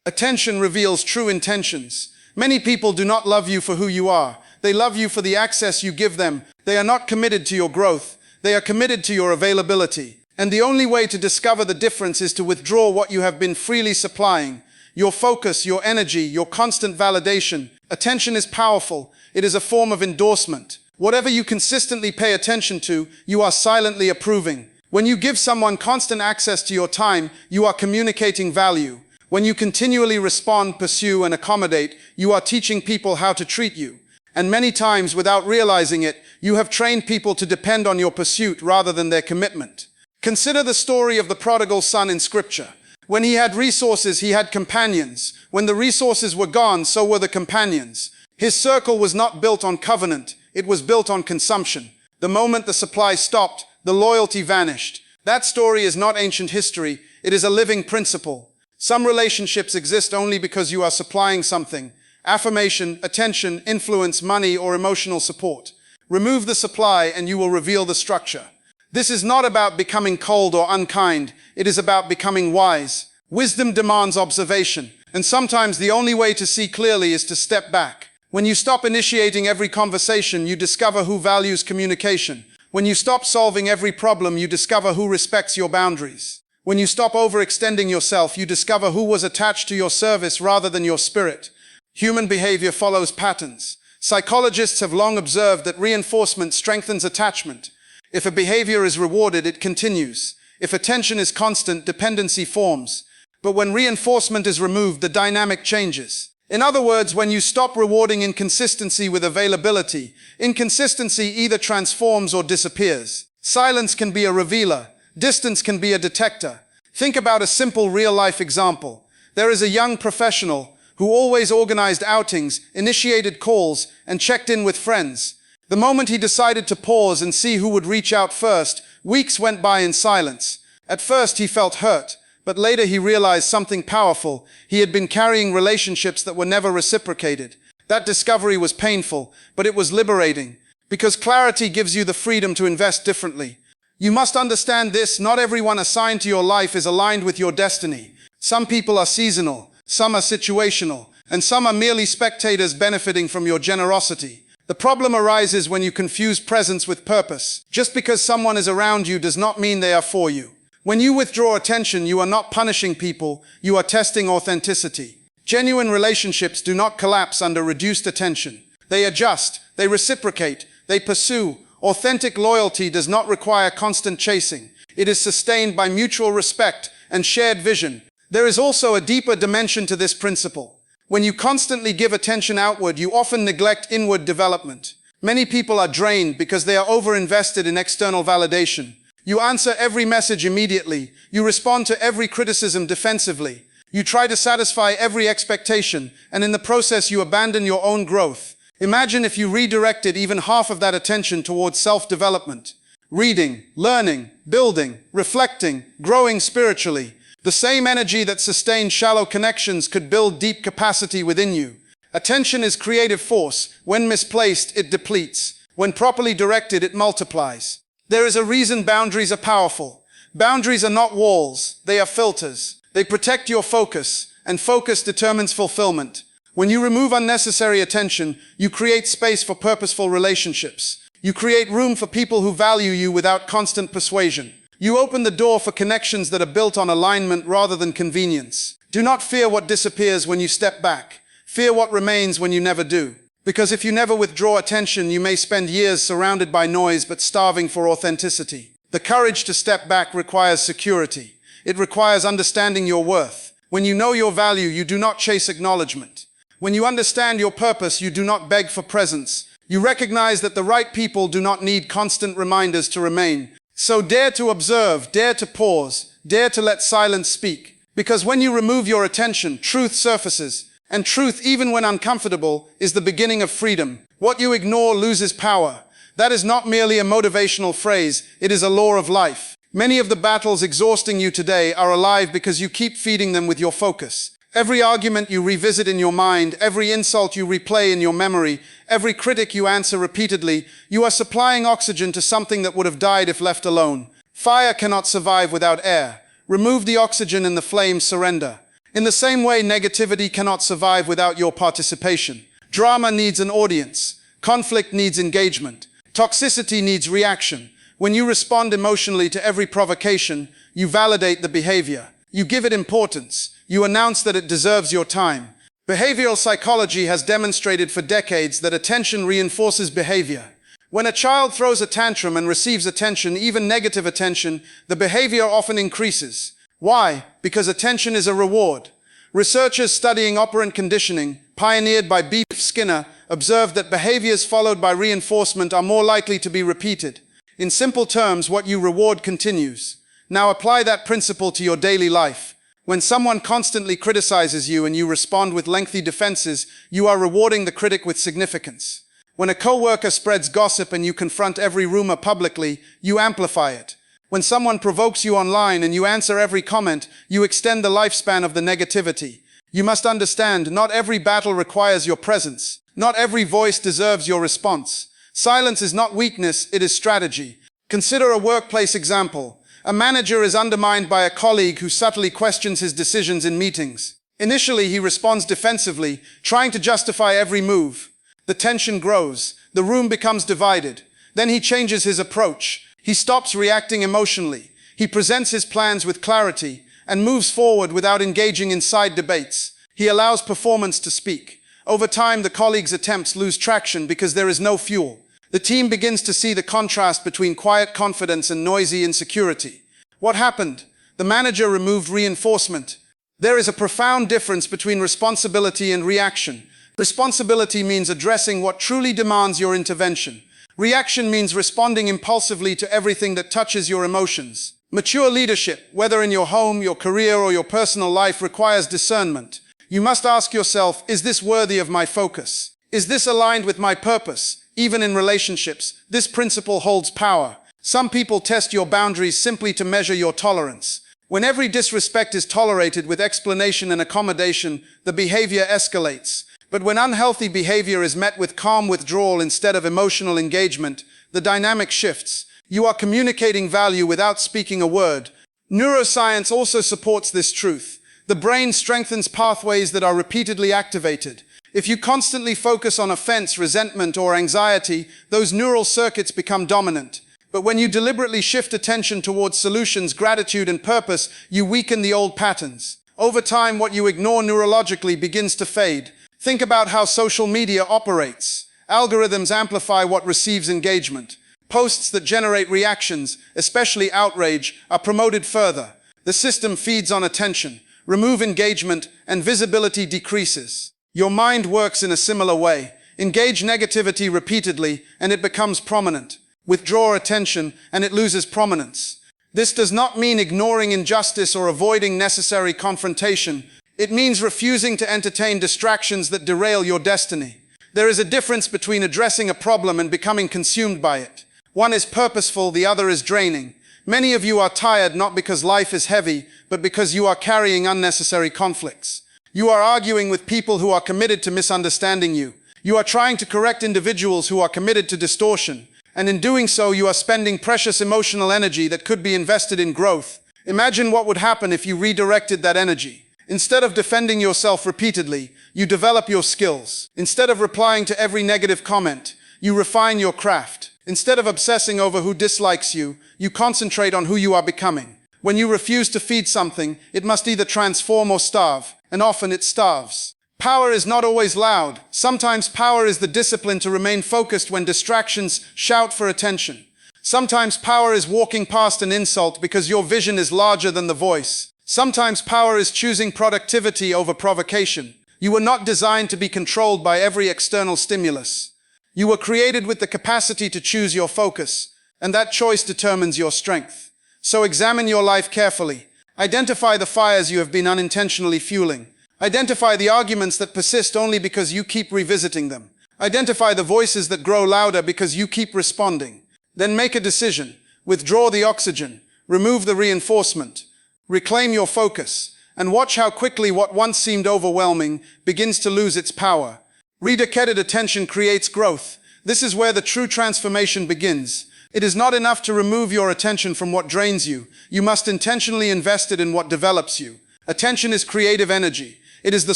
Attention reveals true intentions. Many people do not love you for who you are. They love you for the access you give them. They are not committed to your growth. They are committed to your availability. And the only way to discover the difference is to withdraw what you have been freely supplying. Your focus, your energy, your constant validation. Attention is powerful. It is a form of endorsement. Whatever you consistently pay attention to, you are silently approving. When you give someone constant access to your time, you are communicating value. When you continually respond, pursue, and accommodate, you are teaching people how to treat you. And many times, without realizing it, you have trained people to depend on your pursuit rather than their commitment. Consider the story of the prodigal son in Scripture. When he had resources, he had companions. When the resources were gone, so were the companions. His circle was not built on covenant, it was built on consumption. The moment the supply stopped, the loyalty vanished. That story is not ancient history, it is a living principle. Some relationships exist only because you are supplying something: affirmation, attention, influence, money, or emotional support. Remove the supply and you will reveal the structure. This is not about becoming cold or unkind, it is about becoming wise. Wisdom demands observation, and sometimes the only way to see clearly is to step back. When you stop initiating every conversation, you discover who values communication. When you stop solving every problem, you discover who respects your boundaries. When you stop overextending yourself, you discover who was attached to your service rather than your spirit. Human behavior follows patterns. Psychologists have long observed that reinforcement strengthens attachment. If a behavior is rewarded, it continues. If attention is constant, dependency forms. But when reinforcement is removed, the dynamic changes. In other words, when you stop rewarding inconsistency with availability, inconsistency either transforms or disappears. Silence can be a revealer. Distance can be a detector. Think about a simple real-life example. There is a young professional who always organized outings, initiated calls, and checked in with friends. The moment he decided to pause and see who would reach out first, weeks went by in silence. At first he felt hurt, but later he realized something powerful. He had been carrying relationships that were never reciprocated. That discovery was painful, but it was liberating, because clarity gives you the freedom to invest differently. You must understand this: not everyone assigned to your life is aligned with your destiny. Some people are seasonal, some are situational, and some are merely spectators benefiting from your generosity. The problem arises when you confuse presence with purpose. Just because someone is around you does not mean they are for you. When you withdraw attention, you are not punishing people, you are testing authenticity. Genuine relationships do not collapse under reduced attention. They adjust, they reciprocate, they pursue. Authentic loyalty does not require constant chasing. It is sustained by mutual respect and shared vision. There is also a deeper dimension to this principle. When you constantly give attention outward, you often neglect inward development. Many people are drained because they are overinvested in external validation. You answer every message immediately. You respond to every criticism defensively. You try to satisfy every expectation, and in the process you abandon your own growth. Imagine if you redirected even half of that attention towards self-development. Reading, learning, building, reflecting, growing spiritually. The same energy that sustains shallow connections could build deep capacity within you. Attention is creative force. When misplaced, it depletes. When properly directed, it multiplies. There is a reason boundaries are powerful. Boundaries are not walls, they are filters. They protect your focus, and focus determines fulfillment. When you remove unnecessary attention, you create space for purposeful relationships. You create room for people who value you without constant persuasion. You open the door for connections that are built on alignment rather than convenience. Do not fear what disappears when you step back. Fear what remains when you never do. Because if you never withdraw attention, you may spend years surrounded by noise but starving for authenticity. The courage to step back requires security. It requires understanding your worth. When you know your value, you do not chase acknowledgement. When you understand your purpose, you do not beg for presence. You recognize that the right people do not need constant reminders to remain. So dare to observe, dare to pause, dare to let silence speak. Because when you remove your attention, truth surfaces. And truth, even when uncomfortable, is the beginning of freedom. What you ignore loses power. That is not merely a motivational phrase, it is a law of life. Many of the battles exhausting you today are alive because you keep feeding them with your focus. Every argument you revisit in your mind, every insult you replay in your memory, every critic you answer repeatedly, you are supplying oxygen to something that would have died if left alone. Fire cannot survive without air. Remove the oxygen and the flames surrender. In the same way, negativity cannot survive without your participation. Drama needs an audience. Conflict needs engagement. Toxicity needs reaction. When you respond emotionally to every provocation, you validate the behavior. You give it importance. You announce that it deserves your time. Behavioral psychology has demonstrated for decades that attention reinforces behavior. When a child throws a tantrum and receives attention, even negative attention, the behavior often increases. Why? Because attention is a reward. Researchers studying operant conditioning, pioneered by B. Skinner, observed that behaviors followed by reinforcement are more likely to be repeated. In simple terms, what you reward continues. Now apply that principle to your daily life. When someone constantly criticizes you and you respond with lengthy defenses, you are rewarding the critic with significance. When a coworker spreads gossip and you confront every rumor publicly, you amplify it. When someone provokes you online and you answer every comment, you extend the lifespan of the negativity. You must understand, not every battle requires your presence. Not every voice deserves your response. Silence is not weakness, it is strategy. Consider a workplace example. A manager is undermined by a colleague who subtly questions his decisions in meetings. Initially, he responds defensively, trying to justify every move. The tension grows. The room becomes divided. Then he changes his approach. He stops reacting emotionally. He presents his plans with clarity and moves forward without engaging in side debates. He allows performance to speak. Over time, the colleague's attempts lose traction because there is no fuel. The team begins to see the contrast between quiet confidence and noisy insecurity. What happened? The manager removed reinforcement. There is a profound difference between responsibility and reaction. Responsibility means addressing what truly demands your intervention. Reaction means responding impulsively to everything that touches your emotions. Mature leadership, whether in your home, your career, or your personal life, requires discernment. You must ask yourself, is this worthy of my focus? Is this aligned with my purpose? Even in relationships, this principle holds power. Some people test your boundaries simply to measure your tolerance. When every disrespect is tolerated with explanation and accommodation, the behavior escalates. But when unhealthy behavior is met with calm withdrawal instead of emotional engagement, the dynamic shifts. You are communicating value without speaking a word. Neuroscience also supports this truth. The brain strengthens pathways that are repeatedly activated. If you constantly focus on offense, resentment, or anxiety, those neural circuits become dominant. But when you deliberately shift attention towards solutions, gratitude, and purpose, you weaken the old patterns. Over time, what you ignore neurologically begins to fade. Think about how social media operates. Algorithms amplify what receives engagement. Posts that generate reactions, especially outrage, are promoted further. The system feeds on attention. Remove engagement, and visibility decreases. Your mind works in a similar way. Engage negativity repeatedly, and it becomes prominent. Withdraw attention, and it loses prominence. This does not mean ignoring injustice or avoiding necessary confrontation. It means refusing to entertain distractions that derail your destiny. There is a difference between addressing a problem and becoming consumed by it. One is purposeful, the other is draining. Many of you are tired not because life is heavy, but because you are carrying unnecessary conflicts. You are arguing with people who are committed to misunderstanding you. You are trying to correct individuals who are committed to distortion. And in doing so, you are spending precious emotional energy that could be invested in growth. Imagine what would happen if you redirected that energy. Instead of defending yourself repeatedly, you develop your skills. Instead of replying to every negative comment, you refine your craft. Instead of obsessing over who dislikes you, you concentrate on who you are becoming. When you refuse to feed something, it must either transform or starve, and often it starves. Power is not always loud. Sometimes power is the discipline to remain focused when distractions shout for attention. Sometimes power is walking past an insult because your vision is larger than the voice. Sometimes power is choosing productivity over provocation. You were not designed to be controlled by every external stimulus. You were created with the capacity to choose your focus, and that choice determines your strength. So examine your life carefully. Identify the fires you have been unintentionally fueling. Identify the arguments that persist only because you keep revisiting them. Identify the voices that grow louder because you keep responding. Then make a decision. Withdraw the oxygen. Remove the reinforcement. Reclaim your focus. And watch how quickly what once seemed overwhelming begins to lose its power. Redirected attention creates growth. This is where the true transformation begins. It is not enough to remove your attention from what drains you. You must intentionally invest it in what develops you. Attention is creative energy. It is the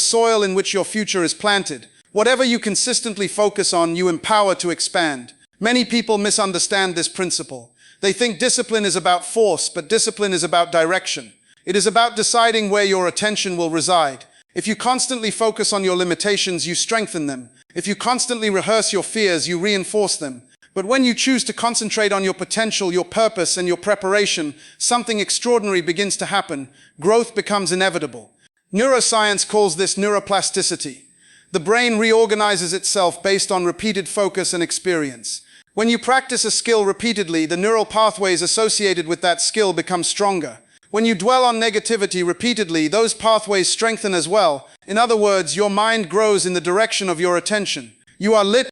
soil in which your future is planted. Whatever you consistently focus on, you empower to expand. Many people misunderstand this principle. They think discipline is about force, but discipline is about direction. It is about deciding where your attention will reside. If you constantly focus on your limitations, you strengthen them. If you constantly rehearse your fears, you reinforce them. But when you choose to concentrate on your potential, your purpose, and your preparation, something extraordinary begins to happen. Growth becomes inevitable. Neuroscience calls this neuroplasticity. The brain reorganizes itself based on repeated focus and experience. When you practice a skill repeatedly, the neural pathways associated with that skill become stronger. When you dwell on negativity repeatedly, those pathways strengthen as well. In other words, your mind grows in the direction of your attention. You are lit